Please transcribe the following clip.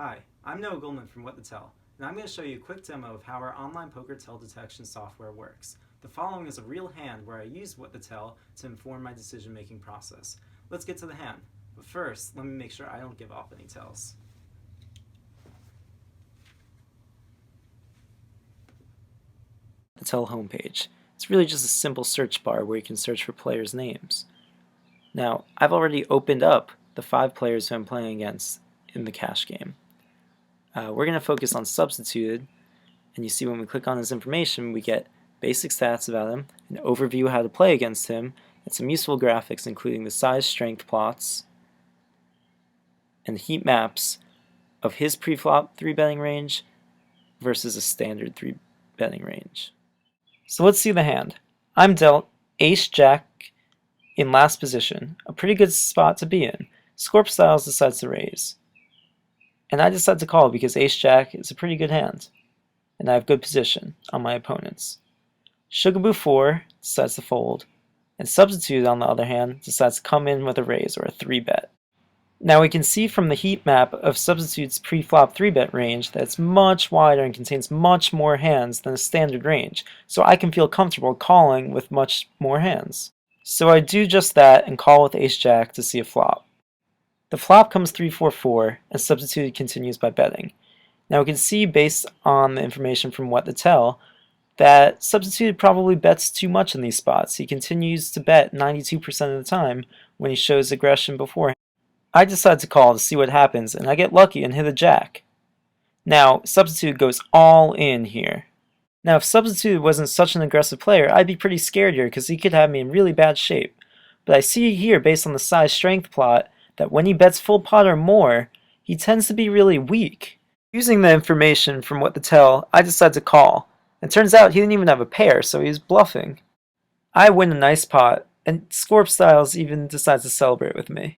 Hi, I'm Noah Goldman from What the Tell, and I'm going to show you a quick demo of how our online poker tell detection software works. The following is a real hand where I use What the Tell to inform my decision-making process. Let's get to the hand, but first, let me make sure I don't give off any tells. The Tell homepage. It's really just a simple search bar where you can search for players' names. Now, I've already opened up the 5 players who I'm playing against in the cash game. We're going to focus on substituted, and you see when we click on his information, we get basic stats about him, an overview of how to play against him, and some useful graphics including the size strength plots and heat maps of his pre-flop 3-betting range versus a standard 3-betting range. So let's see the hand. I'm dealt Ace-Jack in last position, a pretty good spot to be in. Scorp Styles decides to raise. And I decide to call because Ace-Jack is a pretty good hand, and I have good position on my opponents. Sugaboo 4 decides to fold, and Substitute, on the other hand, decides to come in with a raise or a 3-bet. Now we can see from the heat map of Substitute's pre-flop 3-bet range that it's much wider and contains much more hands than a standard range, so I can feel comfortable calling with much more hands. So I do just that and call with Ace-Jack to see a flop. The flop comes 3-4-4, and Substituted continues by betting. Now we can see, based on the information from What to Tell, that Substituted probably bets too much in these spots. He continues to bet 92% of the time when he shows aggression beforehand. I decide to call to see what happens, and I get lucky and hit a jack. Now, Substitute goes all in here. Now, if Substitute wasn't such an aggressive player, I'd be pretty scared here because he could have me in really bad shape. But I see here, based on the size strength plot, that when he bets full pot or more, he tends to be really weak. Using the information from What to Tell, I decide to call. It turns out he didn't even have a pair, so he was bluffing. I win a nice pot, and Scorp Styles even decides to celebrate with me.